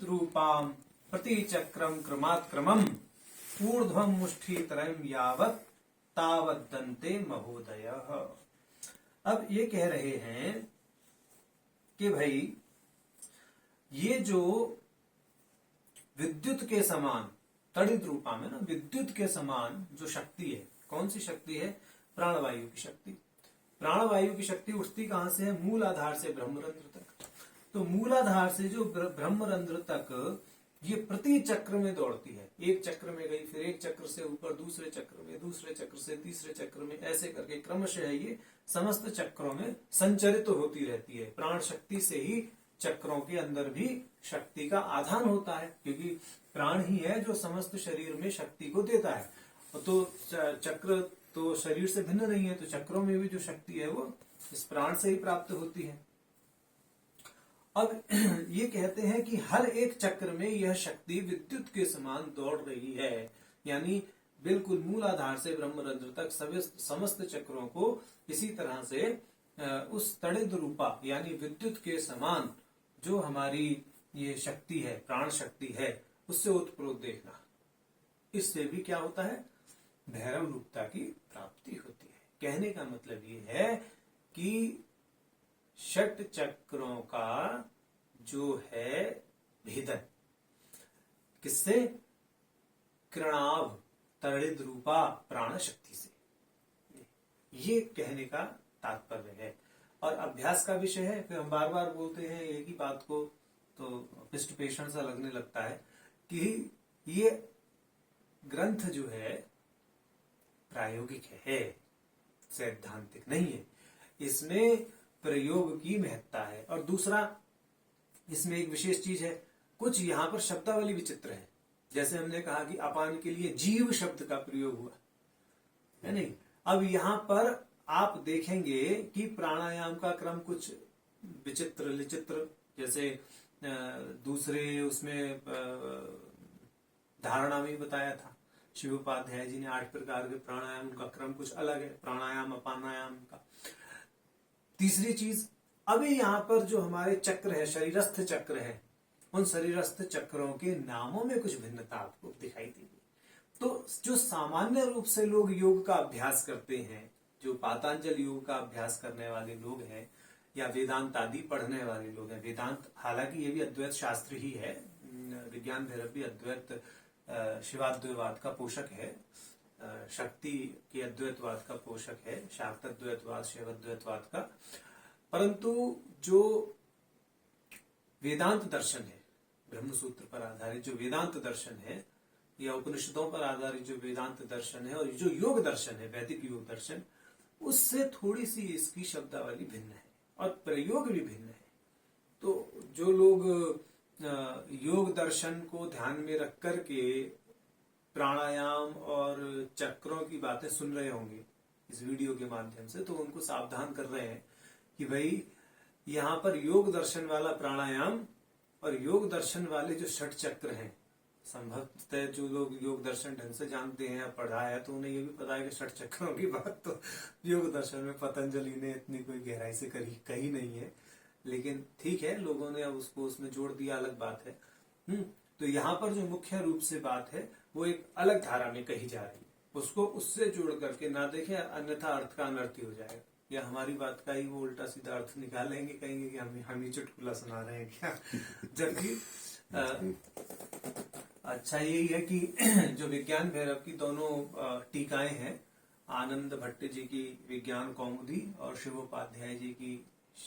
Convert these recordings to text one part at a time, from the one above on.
रूपाम प्रतिचक्रम क्रमात्क्रमम ऊर्ध्वम मुष्टित्रयम यावत् तावद्दन्ते महोदयः। अब ये कह रहे हैं कि भाई ये जो विद्युत के समान तड़ित रूपा में ना, विद्युत के समान जो शक्ति है, कौन सी शक्ति है? प्राणवायु की शक्ति। प्राणवायु की शक्ति उठती कहां से है? मूल आधार से ब्रह्मरंध्र तक। तो मूलाधार से जो ब्रह्मरंध्र तक ये प्रति चक्र में दौड़ती है। एक चक्र में गई, फिर एक चक्र से ऊपर दूसरे चक्र में, दूसरे चक्र से तीसरे चक्र में, ऐसे करके क्रमशः ये समस्त चक्रों में संचरित होती रहती है। प्राण शक्ति से ही चक्रों के अंदर भी शक्ति का आधान होता है, क्योंकि प्राण ही है जो समस्त शरीर में शक्ति को देता है। तो चक्र तो शरीर से भिन्न नहीं है, तो चक्रों में भी जो शक्ति है वो इस प्राण से ही प्राप्त होती है। अब ये कहते हैं कि हर एक चक्र में यह शक्ति विद्युत के समान दौड़ रही है, यानी बिल्कुल मूलाधार से ब्रह्मरंध्र तक समस्त चक्रों को इसी तरह से उस तड़ित रूपा यानी विद्युत के समान जो हमारी ये शक्ति है, प्राण शक्ति है, उससे उत्प्रोत देखना। इससे भी क्या होता है? भैरव रूपता की प्राप्ति होती है। कहने का मतलब ये है कि षट चक्रों का जो है भेदन किससे? कृणाभ तड़ित रूपा प्राण शक्ति से। ये कहने का तात्पर्य है और अभ्यास का विषय है। फिर हम बार बार बोलते हैं एक ही बात को, तो पिष्ट पेशेंट सा लगने लगता है कि ये ग्रंथ जो है प्रायोगिक है, सैद्धांतिक नहीं है। इसमें प्रयोग की महत्ता है। और दूसरा, इसमें एक विशेष चीज है, कुछ यहां पर शब्दावली विचित्र है। जैसे हमने कहा कि अपान के लिए जीव शब्द का प्रयोग हुआ है, नहीं? अब यहां पर आप देखेंगे कि प्राणायाम का क्रम कुछ विचित्र लिचित्र, जैसे दूसरे उसमें धारणा में बताया था शिवोपाध्याय जी ने 8 प्रकार के प्राणायाम, उनका क्रम कुछ अलग है, प्राणायाम अपानायाम का। तीसरी चीज, अभी यहां पर जो हमारे चक्र है, शरीरस्थ चक्र है, उन शरीरस्थ चक्रों के नामों में कुछ भिन्नता आपको दिखाई देगी। तो जो सामान्य रूप से लोग योग का अभ्यास करते हैं, जो पातंजल योग का अभ्यास करने वाले लोग हैं या वेदांत आदि पढ़ने वाले लोग हैं, वेदांत हालांकि ये भी अद्वैत शास्त्र ही है, विज्ञान भैरव भी अद्वैत शिवाद्वैतवाद का पोषक है, शक्ति के अद्वैतवाद का पोषक है, शाक्तद्वैतवाद शैवद्वैतवाद का। परंतु जो वेदांत दर्शन है, ब्रह्मसूत्र पर आधारित जो वेदांत दर्शन है या उपनिषदों पर आधारित जो वेदांत दर्शन है और जो योग दर्शन है, वैदिक योग दर्शन, उससे थोड़ी सी इसकी शब्दावली भिन्न है और प्रयोग भी भिन्न है। तो जो लोग योग दर्शन को ध्यान में रख करके प्राणायाम और चक्रों की बातें सुन रहे होंगे इस वीडियो के माध्यम से, तो उनको सावधान कर रहे हैं कि भाई यहाँ पर योग दर्शन वाला प्राणायाम और योग दर्शन वाले जो षट चक्र हैं, संभवतः जो लोग योग दर्शन ढंग से जानते हैं या पढ़ा है तो उन्हें ये भी पता है कि षट चक्रों की बात तो योग दर्शन में पतंजलि ने इतनी कोई गहराई से कही नहीं है, लेकिन ठीक है, लोगों ने अब उसको उसमें जोड़ दिया, अलग बात है। तो यहाँ पर जो मुख्य रूप से बात है वो एक अलग धारा में कही जा रही है, उसको उससे जोड़ करके ना देखें, अन्यथा अर्थ का अनर्थ ही हो जाएगा, या हमारी बात का ही वो उल्टा सीधा अर्थ निकालेंगे, कहेंगे कि हम ही चुटकुला सुना रहे हैं क्या। जबकि अच्छा यही है कि जो विज्ञान भैरव की दोनों टीकाएं हैं, आनंद भट्ट जी की विज्ञान कौमुदी और शिवोपाध्याय जी की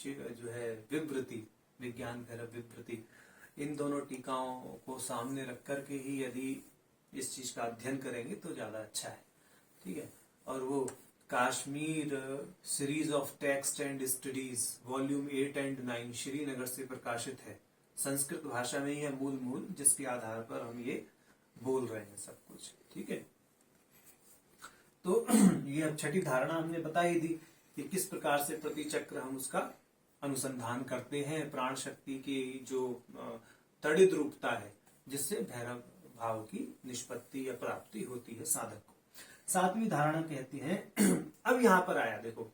जो है विवृति, विज्ञान भैरव विवृति, इन दोनों टीकाओं को सामने रख करके ही यदि इस चीज का अध्ययन करेंगे तो ज्यादा अच्छा है, ठीक है। और वो Kashmir series of text and studies volume 8 और 9 श्रीनगर से प्रकाशित है, संस्कृत भाषा में ही है मूल, जिसके आधार पर हम ये बोल रहे हैं सब कुछ, ठीक है। तो ये अब छठी धारणा हमने बता ही दी कि किस प्रकार से प्रति चक्र हम उसका अनुसंधान करते हैं, प्राण शक्ति की जो तड़ित रूपता है जिससे भैरव भाव की निष्पत्ति या प्राप्ति होती है साधक को। 7वीं धारणा कहती है, अब यहां पर आया देखो,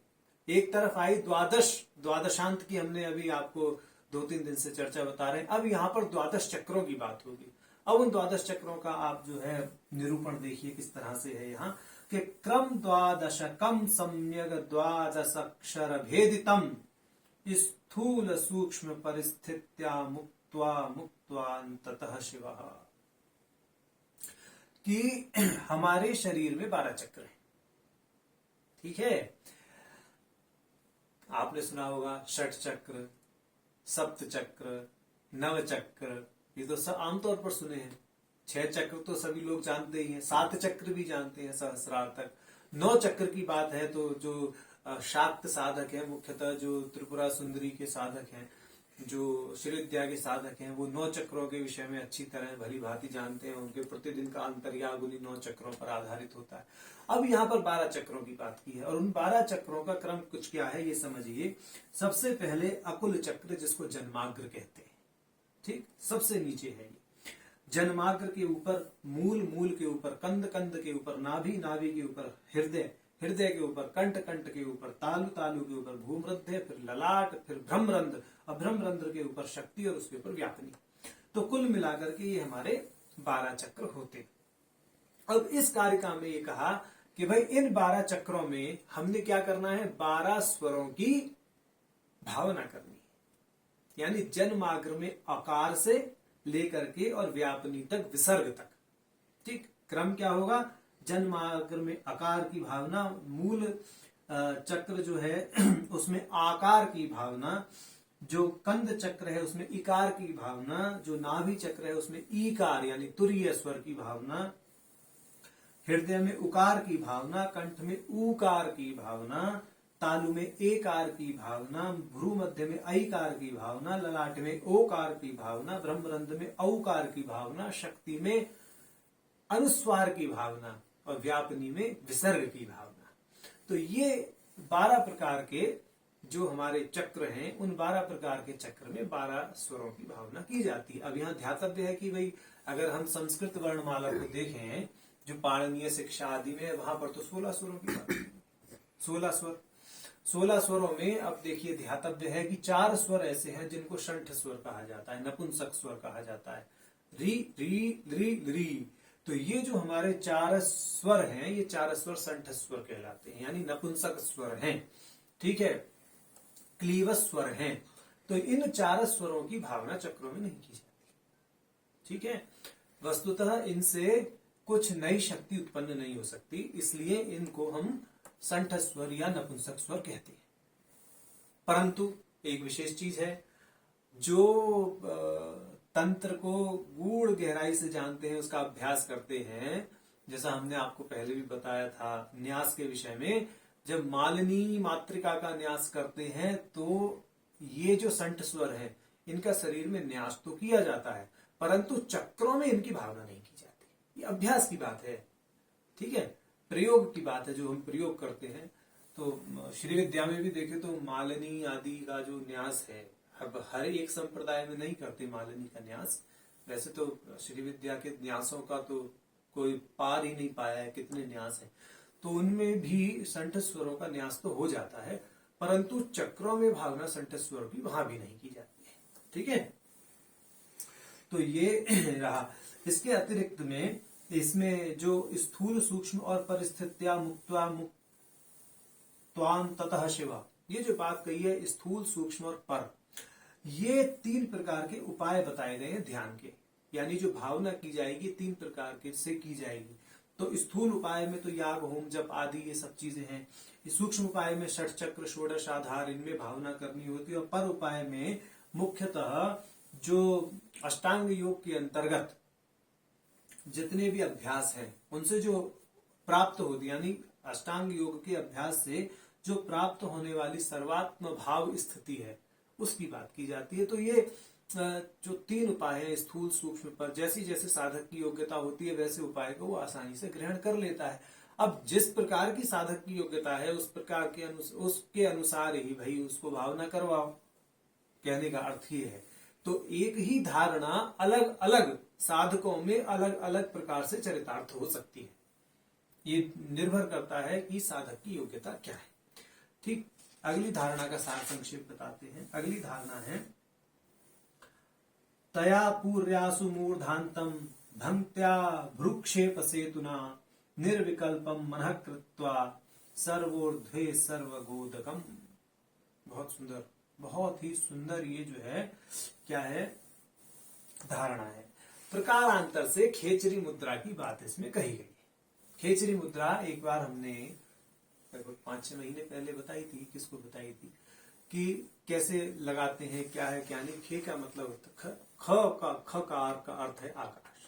एक तरफ आई द्वादशांत की हमने अभी आपको 2-3 दिन से चर्चा बता रहे हैं। अब यहाँ पर द्वादश चक्रों की बात होगी। अब उन द्वादश चक्रों का आप जो है निरूपण देखिए किस तरह से है यहाँ कि क्रम द्वादशकम सम्यक द्वादशाक्षर भेदितम स्थूल सूक्ष्म परिस्थित्या मुक्त्वा मुक्त्वान्ततः शिवः। कि हमारे शरीर में 12 चक्र हैं, ठीक है। आपने सुना होगा षट चक्र, सप्त चक्र, नव चक्र, ये तो सब आमतौर पर सुने हैं। 6 चक्र तो सभी लोग जानते ही हैं, 7 चक्र भी जानते हैं सहस्रार तक। 9 चक्र की बात है तो जो शाक्त साधक है, मुख्यतः जो त्रिपुरा सुंदरी के साधक हैं, जो श्रीविद्या के साधक हैं, वो 9 चक्रों के विषय में अच्छी तरह भली भांति जानते हैं। उनके प्रतिदिन का अंतर्याग उन्हीं 9 चक्रों पर आधारित होता है। अब यहाँ पर 12 चक्रों की बात की है और उन 12 चक्रों का क्रम कुछ क्या है ये समझिए। सबसे पहले अकुल चक्र, जिसको जन्माग्र कहते हैं, ठीक, सबसे नीचे है ये। जन्माग्र के ऊपर मूल, मूल के ऊपर कंद, कंद के ऊपर नाभि, नाभि के ऊपर हृदय, हृदय के ऊपर कंठ, कंठ के ऊपर तालु, तालु के ऊपर भूमध्य, फिर ललाट, फिर ब्रह्मरंध्र, और ब्रह्मरंध्र के ऊपर शक्ति और उसके ऊपर व्यापनी। तो कुल मिलाकर के ये हमारे 12 चक्र होते। अब इस कारिका में ये कहा कि भाई इन 12 चक्रों में हमने क्या करना है, 12 स्वरों की भावना करनी है। यानी जन्माग्र में आकार से लेकर के और व्यापनी तक, विसर्ग तक, ठीक। क्रम क्या होगा, जन्माग्र में आकार की भावना, मूल चक्र जो है उसमें आकार की भावना, जो कंद चक्र है उसमें इकार की भावना, जो नाभि चक्र है उसमें ईकार यानी तुरीय स्वर की भावना, हृदय में उकार की भावना, कंठ में ऊकार की भावना, तालु में एकार की भावना, भ्रू मध्य में ऐकार की भावना, ललाट में ओकार की भावना, ब्रह्मरंध्र में औकार की भावना, शक्ति में अनुस्वार की भावना और व्यापनी में विसर्ग की भावना। तो ये 12 प्रकार के जो हमारे चक्र हैं, उन 12 प्रकार के चक्र में 12 स्वरों की भावना की जाती है। अब यहाँ ध्यातव्य है कि भाई अगर हम संस्कृत वर्णमाला को देखें जो पाणिनीय शिक्षा आदि में, वहां पर तो 16 स्वरों की बात है। 16 स्वर, 16 स्वरों में अब देखिए ध्यातव्य है कि 4 स्वर ऐसे हैं जिनको शंठ स्वर कहा जाता है, नपुंसक स्वर कहा जाता है, री री री री। तो ये जो हमारे 4 स्वर हैं, ये 4 स्वर शंठ स्वर कहलाते हैं, यानी नपुंसक स्वर हैं, ठीक है, क्लीवस स्वर हैं। तो इन 4 स्वरों की भावना चक्रों में नहीं की जाती, ठीक है। वस्तुतः इनसे कुछ नई शक्ति उत्पन्न नहीं हो सकती, इसलिए इनको हम शंठ स्वर या नपुंसक स्वर कहते हैं। परंतु एक विशेष चीज है, जो तंत्र को गूढ़ गहराई से जानते हैं, उसका अभ्यास करते हैं, जैसा हमने आपको पहले भी बताया था न्यास के विषय में, जब मालिनी मात्रिका का न्यास करते हैं तो ये जो शंठ स्वर है इनका शरीर में न्यास तो किया जाता है, परंतु चक्रों में इनकी भावना नहीं की जाती। ये अभ्यास की बात है, ठीक है, प्रयोग की बात है, जो हम प्रयोग करते हैं। तो श्री विद्या में भी देखे तो मालिनी आदि का जो न्यास है, अब हर एक संप्रदाय में नहीं करते मालिनी का न्यास। वैसे तो श्री विद्या के न्यासों का तो कोई पार ही नहीं पाया है, कितने न्यास हैं। तो उनमें भी शंठ स्वरों का न्यास तो हो जाता है, परंतु चक्रों में भावना शंठ स्वर की वहां भी नहीं की जाती है, ठीक है। तो ये रहा। इसके अतिरिक्त में इसमें जो स्थूल सूक्ष्म और परिस्थित्या मुक्त्वा मुक्त्वान्ततः शिवा, ये जो बात कही है स्थूल सूक्ष्म और पर, ये 3 प्रकार के उपाय बताए गए हैं ध्यान के। यानी जो भावना की जाएगी 3 प्रकार के से की जाएगी। तो स्थूल उपाय में तो याग होम जप आदि ये सब चीजें हैं। सूक्ष्म उपाय में षट चक्र षोडश आधार, इनमें भावना करनी होती है। और पर उपाय में मुख्यतः जो अष्टांग योग के अंतर्गत जितने भी अभ्यास हैं उनसे जो प्राप्त होती, यानी अष्टांग योग के अभ्यास से जो प्राप्त होने वाली सर्वात्म भाव स्थिति है उसकी बात की जाती है। तो ये जो 3 उपाय है स्थूल सूक्ष्म पर, जैसी जैसे साधक की योग्यता होती है वैसे उपाय को वो आसानी से ग्रहण कर लेता है। अब जिस प्रकार की साधक की योग्यता है उस प्रकार के उसके अनुसार ही भाई उसको भावना करवाओ, कहने का अर्थ ये है। तो एक ही धारणा अलग अलग साधकों में अलग अलग प्रकार से चरितार्थ हो सकती है। ये निर्भर करता है कि साधक की योग्यता क्या है, ठीक। अगली धारणा का सार संक्षेप बताते हैं। अगली धारणा है तया पूर्यासु मूर्धान्तम भंक्त्या भ्रूक्षेप सेतुना निर्विकल्पम मनः कृत्वा सर्वोर्ध्वे सर्वगोदकम। बहुत सुंदर, बहुत ही सुंदर ये जो है क्या है, धारणा है। प्रकारांतर से खेचरी मुद्रा की बात इसमें कही गई है। खेचरी मुद्रा एक बार हमने लगभग 5-6 महीने पहले बताई थी। किसको बताई थी कि कैसे लगाते हैं, क्या है क्या नहीं। खे का मतलब ख का अर्थ है आकाश,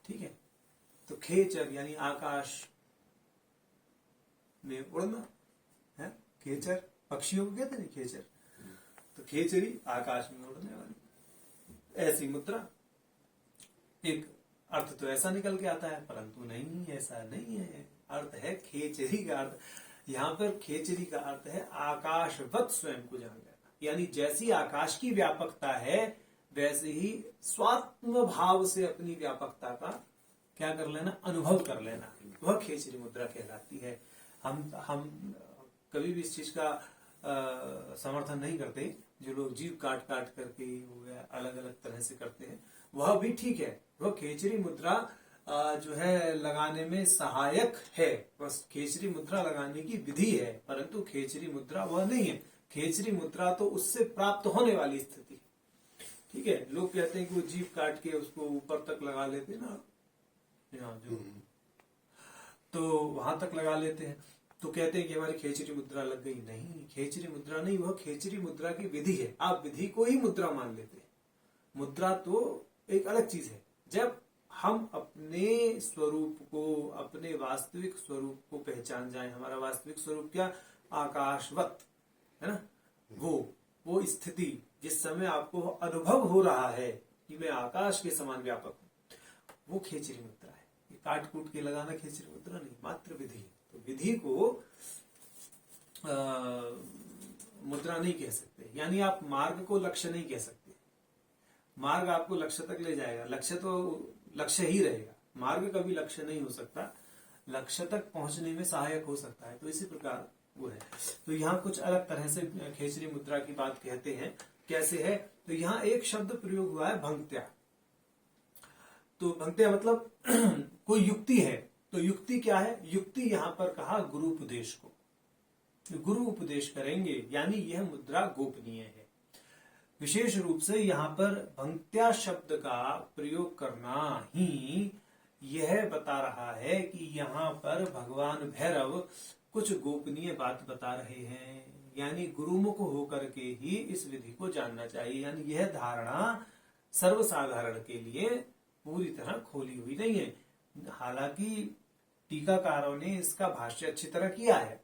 ठीक है। तो खेचर यानी आकाश में उड़ना है। खेचर पक्षियों को कहते नहीं, खेचर। तो खेचरी आकाश में उड़ने वाली ऐसी मुद्रा। एक अर्थ तो ऐसा निकल के आता है, परंतु नहीं, ऐसा नहीं है। अर्थ है खेचरी का अर्थ यहाँ पर खेचरी का अर्थ है आकाशवत स्वयं को जान लेना। यानी जैसी आकाश की व्यापकता है वैसे ही स्वात्म भाव से अपनी व्यापकता का क्या कर लेना, अनुभव कर लेना। वह खेचरी मुद्रा कहलाती है। हम कभी भी इस चीज का समर्थन नहीं करते। जो लोग जीव काट काट करके अलग अलग तरह से करते हैं वह भी ठीक है। वह खेचरी मुद्रा जो है लगाने में सहायक है। बस खेचरी मुद्रा लगाने की विधि है, परंतु खेचरी मुद्रा वह नहीं है। खेचरी मुद्रा तो उससे प्राप्त होने वाली स्थिति, ठीक है। लोग कहते हैं कि वो जीव काट के उसको ऊपर तक लगा लेते ना, यहाँ जो तो वहां तक लगा लेते हैं, तो कहते हैं कि हमारी खेचरी मुद्रा लग गई। नहीं, खेचरी मुद्रा नहीं, वह खेचरी मुद्रा की विधि है। आप विधि को ही मुद्रा मान लेते हैं। मुद्रा तो एक अलग चीज है। जब हम अपने स्वरूप को, अपने वास्तविक स्वरूप को पहचान जाए। हमारा वास्तविक स्वरूप क्या, आकाशवत है ना। वो स्थिति जिस समय आपको अनुभव हो रहा है कि मैं आकाश के समान व्यापक हूं, वो खेचरी मुद्रा है। ये काट कूट के लगाना खेचरी मुद्रा नहीं, मात्र विधि है। तो विधि को मुद्रा नहीं कह सकते। यानी आप मार्ग को लक्ष्य नहीं कह सकते। मार्ग आपको लक्ष्य तक ले जाएगा, लक्ष्य तो लक्ष्य ही रहेगा। मार्ग कभी लक्ष्य नहीं हो सकता, लक्ष्य तक पहुंचने में सहायक हो सकता है। तो इसी प्रकार वो है। तो यहाँ कुछ अलग तरह से खेचरी मुद्रा की बात कहते हैं। कैसे है, तो यहाँ एक शब्द प्रयोग हुआ है भंक्त्या। तो भंक्त्या मतलब कोई युक्ति है। तो युक्ति क्या है, युक्ति यहाँ पर कहा गुरु उपदेश को। गुरु उपदेश करेंगे यानी यह मुद्रा गोपनीय है। विशेष रूप से यहाँ पर भंक्त्या शब्द का प्रयोग करना ही यह बता रहा है कि यहाँ पर भगवान भैरव कुछ गोपनीय बात बता रहे हैं। यानी गुरुमुख होकर के ही इस विधि को जानना चाहिए। यानी यह धारणा सर्वसाधारण के लिए पूरी तरह खोली हुई नहीं है। हालांकि टीकाकारों ने इसका भाष्य अच्छी तरह किया है,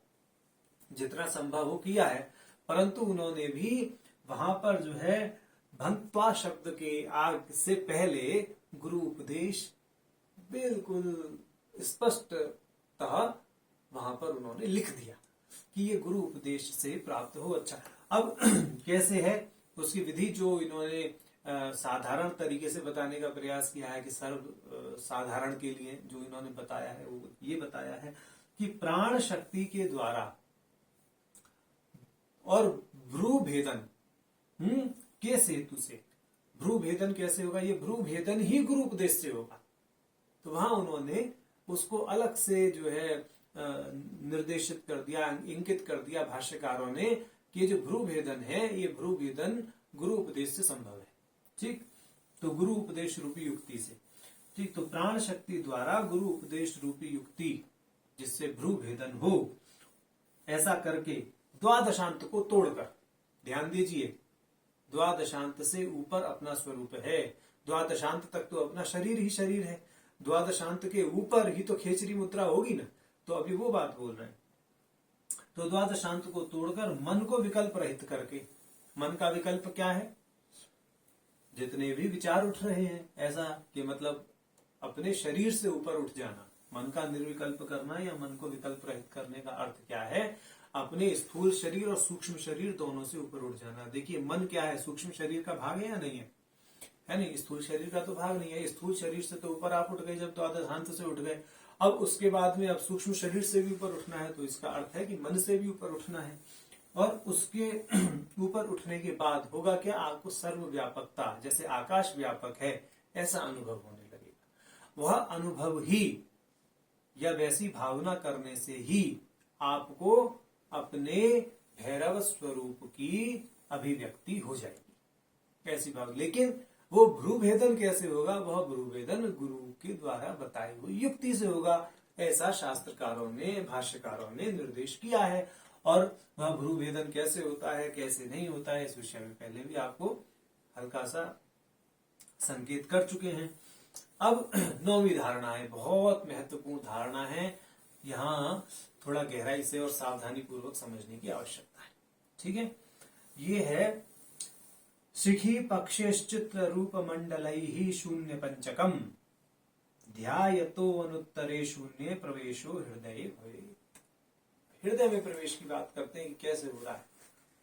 जितना संभव हो किया है, परंतु उन्होंने भी वहां पर जो है भंक्त्वा शब्द के आग से पहले गुरु उपदेश बिल्कुल स्पष्टतः वहां पर उन्होंने लिख दिया कि ये गुरु उपदेश से प्राप्त हो। अच्छा, अब कैसे है उसकी विधि जो इन्होंने साधारण तरीके से बताने का प्रयास किया है कि सर्व साधारण के लिए जो इन्होंने बताया है वो ये बताया है कि प्राण शक्ति के द्वारा और भ्रू भेदन के सेतु से। भ्रू भेदन कैसे होगा, ये भ्रू भेदन ही गुरु उपदेश से होगा। तो वहां उन्होंने उसको अलग से जो है निर्देशित कर दिया, इंकित कर दिया भाष्यकारों ने कि जो भ्रू भेदन है ये भ्रू भेदन गुरु उपदेश से संभव है। ठीक, तो गुरु उपदेश रूपी युक्ति से। ठीक, तो प्राण शक्ति द्वारा गुरु उपदेश रूपी युक्ति जिससे भ्रू भेदन हो, ऐसा करके द्वादशांत को तोड़कर, ध्यान दीजिए द्वादशांत से ऊपर अपना स्वरूप है। द्वादशांत तक तो अपना शरीर ही शरीर है, द्वादशांत के ऊपर ही तो खेचरी मुद्रा होगी ना। तो अभी वो बात बोल रहे हैं। तो द्वादशांत को तोड़कर मन को विकल्प रहित करके, मन का विकल्प क्या है, जितने भी विचार उठ रहे हैं ऐसा कि मतलब अपने शरीर से ऊपर उठ जाना, मन का निर्विकल्प करना या मन को विकल्प रहित करने का अर्थ क्या है, अपने स्थूल शरीर और सूक्ष्म शरीर दोनों से ऊपर उठ जाना। देखिए मन क्या है, सूक्ष्म शरीर का भाग है या नहीं है, है नहीं, स्थूल शरीर का तो भाग नहीं है। स्थूल शरीर से तो ऊपर आप उठ गए जब द्वादशांत से उठ गए। अब उसके बाद में अब सूक्ष्म शरीर से भी ऊपर उठना है, तो इसका अर्थ है कि मन से भी ऊपर उठना है। और उसके ऊपर उठने के बाद होगा क्या, आपको सर्वव्यापकता, जैसे आकाश व्यापक है ऐसा अनुभव होने लगेगा। वह अनुभव ही या वैसी भावना करने से ही आपको अपने भैरव स्वरूप की अभिव्यक्ति हो जाएगी, ऐसी भाव। लेकिन वो भ्रूभेदन कैसे होगा, वह भ्रूभेदन गुरु के द्वारा बताई हुई युक्ति से होगा, ऐसा शास्त्रकारों ने, भाष्यकारों ने निर्देश किया है। और वह भ्रूभेदन कैसे होता है, कैसे नहीं होता है, इस विषय में पहले भी आपको हल्का सा संकेत कर चुके हैं। अब 9वीं धारणा है, बहुत महत्वपूर्ण धारणा है, यहाँ थोड़ा गहराई से और सावधानी पूर्वक समझने की आवश्यकता है। ठीक है, ये है शिखी पक्षेश्चित्र रूप मंडलैहि शून्य पंचकम ध्यायतो अनुत्तरे शून्य प्रवेशो हृदय भवेत्। हृदय में प्रवेश की बात करते हैं कि कैसे हो रहा है।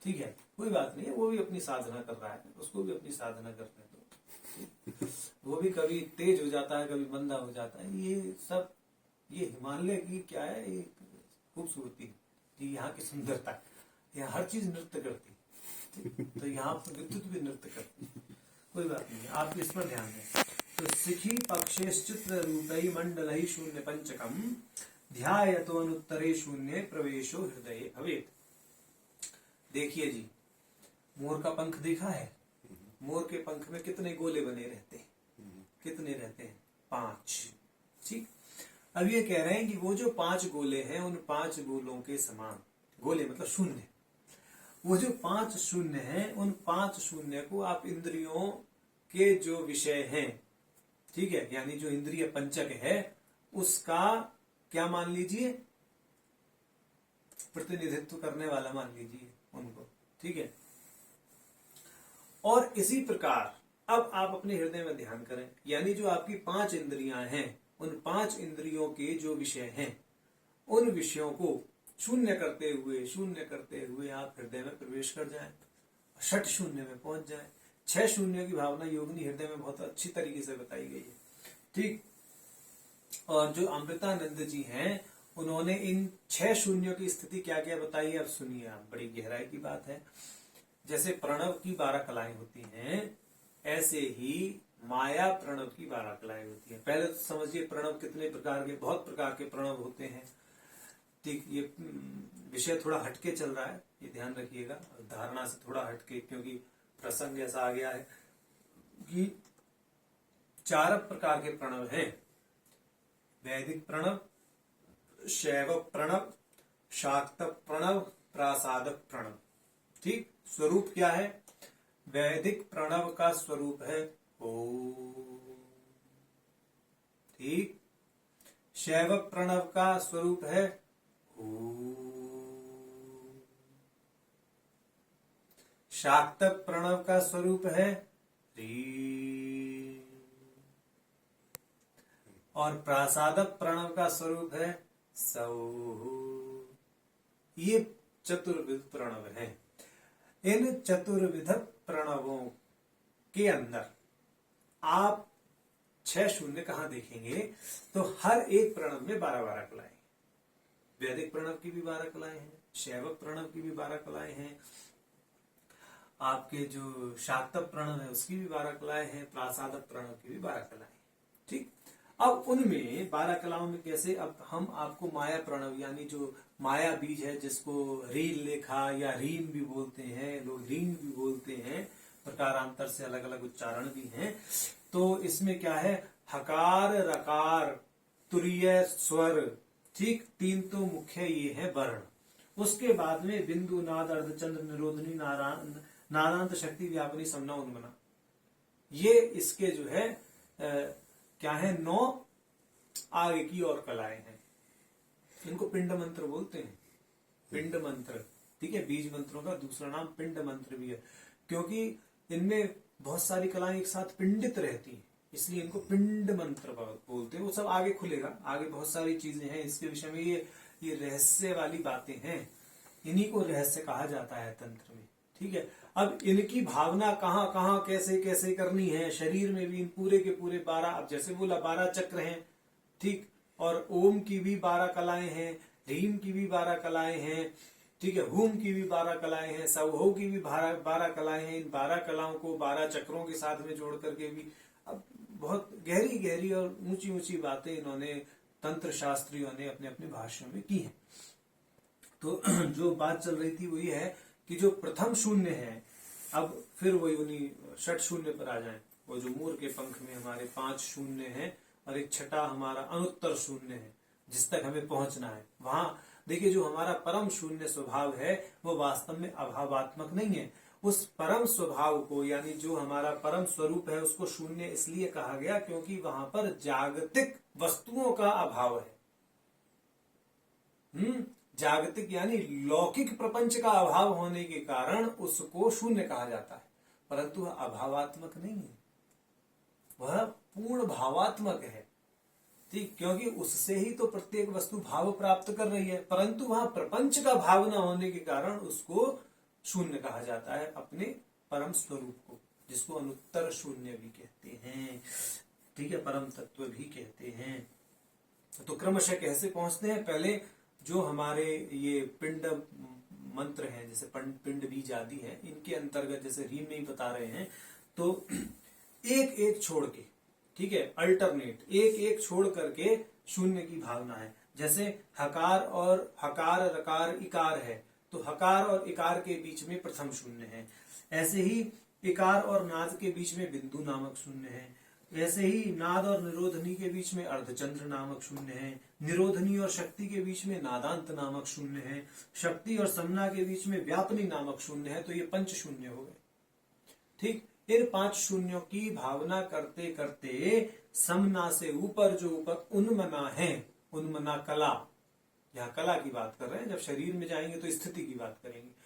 ठीक है, कोई बात नहीं है, वो भी अपनी साधना कर रहा है, उसको भी अपनी साधना करने दो। वो भी कभी तेज हो जाता है, कभी मंदा हो जाता है। ये सब, ये हिमालय की क्या है, ये खूबसूरती, ये यहाँ की सुंदरता, यहाँ हर चीज नृत्य करती, तो यहाँ पर विद्युत भी नृत्य करती। कोई बात नहीं है, आप इस पर ध्यान दें। तो शिखी पक्षेश्चित्र रूपै मंडलै शून्य पंचकम ध्यायतो अनुत्तरे शून्य प्रवेशो हृदय भवेत्। देखिए जी, मोर का पंख देखा है? मोर के पंख में कितने गोले बने रहते हैं? कितने रहते हैं? 5। ठीक, अब ये कह रहे हैं कि वो जो 5 गोले हैं, उन 5 गोलों के समान, गोले मतलब शून्य, वो जो 5 शून्य हैं, उन 5 शून्य को आप इंद्रियों के जो विषय हैं, ठीक है, यानी जो इंद्रिय पंचक है, उसका क्या मान लीजिए, प्रतिनिधित्व करने वाला मान लीजिए उनको। ठीक है, और इसी प्रकार अब आप अपने हृदय में ध्यान करें, यानी जो आपकी 5 इंद्रियां हैं, उन 5 इंद्रियों के जो विषय हैं, उन विषयों को शून्य करते हुए आप हृदय में प्रवेश कर जाएं, 6 शून्य में पहुंच जाएं। 6 शून्य की भावना योगिनी हृदय में बहुत अच्छी तरीके से बताई गई है। ठीक, और जो अमृतानंद जी हैं, उन्होंने इन 6 शून्यों की स्थिति क्या क्या बताई है, अब सुनिए आप, बड़ी गहराई की बात है। जैसे प्रणव की 12 कलाएं होती हैं, ऐसे ही माया प्रणव की 12 कलाएं होती हैं। पहले तो समझिए प्रणव कितने प्रकार के, बहुत प्रकार के प्रणव होते हैं। ठीक, ये विषय थोड़ा हटके चल रहा है, ये ध्यान रखिएगा, धारणा से थोड़ा हटके, क्योंकि प्रसंग ऐसा आ गया है कि 4 प्रकार के प्रणव हैं, वैदिक प्रणव, शैव प्रणव, शाक्त प्रणव, प्रासादक प्रणव। ठीक, स्वरूप क्या है? वैदिक प्रणव का स्वरूप है ओम। ठीक, शैव प्रणव का स्वरूप है ओम, शाक्त प्रणव का स्वरूप है ह्रीं, और प्रासादक प्रणव का स्वरूप है सौः। ये चतुर्विध प्रणव हैं। इन चतुर्विध प्रणवों के अंदर आप 6 शून्य कहां देखेंगे, तो हर एक प्रणव में 12-12 कलाएं। वैदिक प्रणव की भी 12 कलाएं हैं, शैवक प्रणव की भी 12 कलाएं हैं, आपके जो शाक्तक प्रणव है उसकी भी 12 कलाएं हैं, प्रासादक प्रणव की भी 12 कलाएं। ठीक, अब उनमें 12 कलाओं में कैसे, अब हम आपको माया प्रणव, यानी जो माया बीज है, जिसको रील लेखा या रीन भी बोलते हैं, लोग रीन भी बोलते हैं, प्रकारांतर से अलग अलग उच्चारण भी हैं। तो इसमें क्या है, हकार, रकार, तुरीय, स्वर, ठीक, 3 तो मुख्य ये है वर्ण। उसके बाद में बिंदु, नाद, अर्धचंद्र, निरोधनी, नादांत, शक्ति, व्यापनी, समना, उन्मना, ये इसके जो है क्या है, 9 आगे की और कलाएं हैं। इनको पिंड मंत्र बोलते हैं, पिंड मंत्र। ठीक है, बीज मंत्रों का दूसरा नाम पिंड मंत्र भी है, क्योंकि इनमें बहुत सारी कलाएं एक साथ पिंडित रहती हैं, इसलिए इनको पिंड मंत्र बोलते हैं। वो सब आगे खुलेगा, आगे बहुत सारी चीजें हैं इसके विषय में, ये रहस्य वाली बातें हैं, इन्हीं को रहस्य कहा जाता है तंत्र में। ठीक है, अब इनकी भावना कहाँ कहाँ कैसे कैसे करनी है, शरीर में भी इन पूरे के पूरे 12, अब जैसे बोला 12 चक्र हैं, ठीक, और ओम की भी 12 कलाएं हैं, ह्रीम की भी 12 कलाएं हैं, ठीक है, हुम की भी 12 कलाएं हैं, सवहू की भी 12 कलाएं हैं। इन 12 कलाओं को 12 चक्रों के साथ में जोड़ करके भी अब बहुत गहरी गहरी और ऊंची ऊंची बातें इन्होंने तंत्र शास्त्रियों ने अपने अपने भाष्यों में की है। तो जो बात चल रही थी वो ये है कि जो प्रथम शून्य है, अब फिर वही उन्हीं षट शून्य पर आ जाए। वो जो मोर के पंख में हमारे 5 शून्य हैं और एक छठा हमारा अनुत्तर शून्य है जिस तक हमें पहुंचना है। वहां देखिए, जो हमारा परम शून्य स्वभाव है वो वास्तव में अभावात्मक नहीं है। उस परम स्वभाव को, यानी जो हमारा परम स्वरूप है, उसको शून्य इसलिए कहा गया क्योंकि वहां पर जागतिक वस्तुओं का अभाव है। जागतिक यानी लौकिक प्रपंच का अभाव होने के कारण उसको शून्य कहा जाता है, परंतु वह अभावात्मक नहीं है, वह पूर्ण भावात्मक है। ठीक, क्योंकि उससे ही तो प्रत्येक वस्तु भाव प्राप्त कर रही है, परंतु वहां प्रपंच का भाव न होने के कारण उसको शून्य कहा जाता है, अपने परम स्वरूप को, जिसको अनुत्तर शून्य भी कहते हैं। ठीक है, परम तत्व भी कहते हैं। तो क्रमशः कैसे पहुंचते हैं? पहले जो हमारे ये पिंड मंत्र हैं, जैसे पिंड बीज आदि है, इनके अंतर्गत जैसे रीम में ही बता रहे हैं, तो एक एक छोड़ के, ठीक है, अल्टरनेट एक एक छोड़ करके शून्य की भावना है। जैसे हकार और हकार रकार इकार है, तो हकार और इकार के बीच में प्रथम शून्य है। ऐसे ही इकार और नाद के बीच में बिंदु नामक शून्य है। ऐसे ही नाद और निरोधनी के बीच में अर्धचंद्र नामक शून्य है। निरोधनी और शक्ति के बीच में नादांत नामक शून्य है। शक्ति और समना के बीच में व्यापनी नामक शून्य है। तो ये 5 शून्य हो गए। ठीक, इन 5 शून्यों की भावना करते करते समना से ऊपर जो ऊपर उन्मना है, उन्मना कला, यहाँ कला की बात कर रहे हैं, जब शरीर में जाएंगे तो स्थिति की बात करेंगे।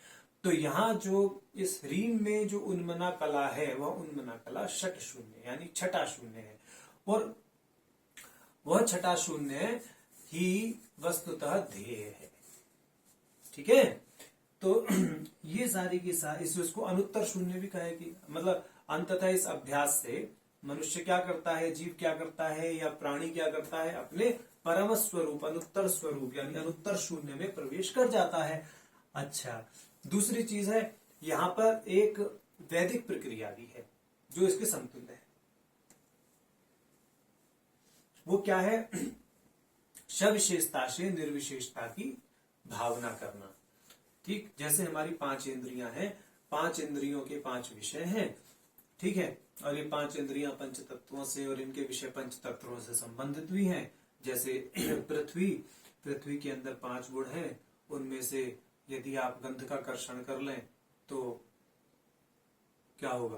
तो यहाँ जो इस रीम में जो उन्मना कला है, वह उन्मना कला षट शून्य यानी छठा शून्य है, और वह छठा शून्य ही वस्तुतः ध्येय है। ठीक है, तो ये सारी की सारी, इसको अनुत्तर शून्य भी कहे कि मतलब अंततः इस अभ्यास से मनुष्य क्या करता है, जीव क्या करता है, या प्राणी क्या करता है, अपने परम स्वरूप अनुत्तर स्वरूप यानी अनुत्तर शून्य में प्रवेश कर जाता है। अच्छा, दूसरी चीज है, यहां पर एक वैदिक प्रक्रिया भी है जो इसके समतुल्य है। वो क्या है? सविशेषता से निर्विशेषता की भावना करना। ठीक, जैसे हमारी 5 इंद्रियां हैं, 5 इंद्रियों के 5 विषय हैं। ठीक है, और ये 5 इंद्रियां पंच तत्वों से और इनके विषय पंच तत्वों से संबंधित भी हैं। जैसे पृथ्वी के अंदर 5 गुण हैं, उनमें से यदि आप गंध का कर्षण कर लें तो क्या होगा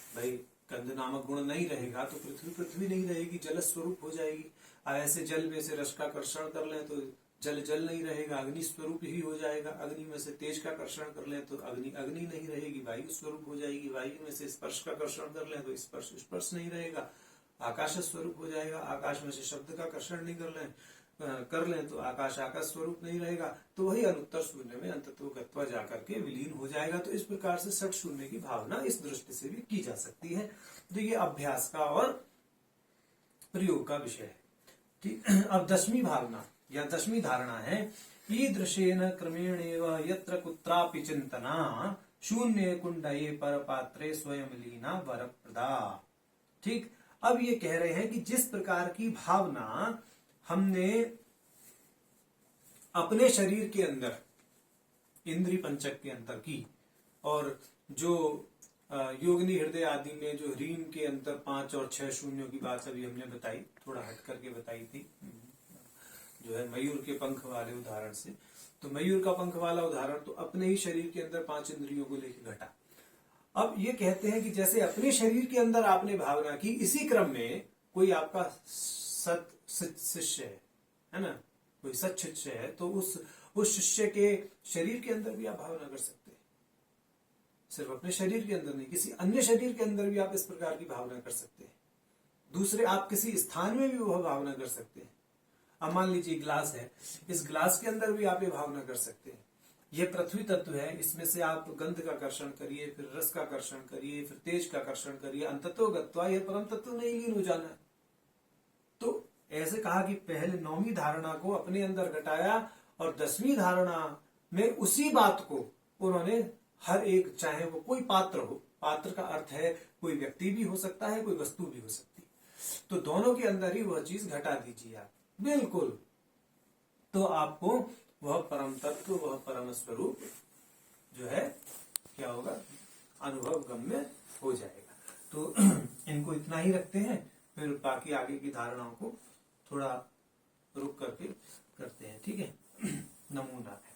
भाई? गंध नामक गुण नहीं रहेगा तो पृथ्वी नहीं रहेगी, जल स्वरूप हो जाएगी। ऐसे जल में से रस का कर्षण कर लें तो जल नहीं रहेगा, अग्नि स्वरूप ही हो जाएगा। अग्नि में से तेज का कर्षण कर लें तो अग्नि नहीं रहेगी, वायु स्वरूप हो जाएगी। वायु में से स्पर्श का कर्षण कर लें तो स्पर्श नहीं रहेगा, आकाश स्वरूप हो जाएगा। आकाश में से शब्द का कर्षण नहीं कर लें तो आकाश स्वरूप नहीं रहेगा। तो वही अनुत्तर शून्य में अंतत्वगत्वा जाकर के विलीन हो जाएगा। तो इस प्रकार से षट शून्य की भावना इस दृष्टि से भी की जा सकती है। तो ये अभ्यास का और प्रयोग का विषय है। ठीक, अब 10वीं भावना या 10वीं धारणा है, ईदृशेन क्रमेण यत्र कुत्रापि चिंतना शून्य कुंडये पर पात्रे स्वयं लीना वरप्रदा। ठीक, अब ये कह रहे हैं कि जिस प्रकार की भावना हमने अपने शरीर के अंदर इंद्रिय पंचक के अंदर की, और जो योगिनी हृदय आदि में जो ह्रीम के अंदर 5 और 6 शून्यों की बात अभी हमने बताई, थोड़ा हट करके बताई थी, जो है मयूर के पंख वाले उदाहरण से। तो मयूर का पंख वाला उदाहरण तो अपने ही शरीर के अंदर 5 इंद्रियों को लेकर घटा। अब ये कहते हैं कि जैसे अपने शरीर के अंदर आपने भावना की, इसी क्रम में कोई आपका सत शिष्य है ना, कोई सच शिष्य है, तो उस शिष्य के शरीर के अंदर भी आप भावना कर सकते हैं। सिर्फ अपने शरीर के अंदर नहीं, किसी अन्य शरीर के अंदर भी आप इस प्रकार की भावना कर सकते हैं। दूसरे आप किसी स्थान में भी वह भावना कर सकते हैं। अब मान लीजिए ग्लास है, इस ग्लास के अंदर भी आप ये भावना कर सकते हैं। ये पृथ्वी तत्व है, इसमें से आप गंध का कर्षण करिए, फिर रस का कर्षण करिए, फिर तेज का कर्षण करिए, अंततोगत्वा यह परम तत्व में लीन हो जाना है। तो ऐसे कहा कि पहले 9वीं धारणा को अपने अंदर घटाया और 10वीं धारणा में उसी बात को उन्होंने हर एक, चाहे वो कोई पात्र हो, पात्र का अर्थ है कोई व्यक्ति भी हो सकता है, कोई वस्तु भी हो सकती है, तो दोनों के अंदर ही वह चीज घटा दीजिए आप, बिल्कुल, तो आपको वह परम तत्व, वह परम स्वरूप जो है क्या होगा, अनुभव गम्य हो जाएगा। तो इनको इतना ही रखते हैं, फिर बाकी आगे की धारणाओं को थोड़ा रुक करके करते हैं, ठीक है। नमो नारायण।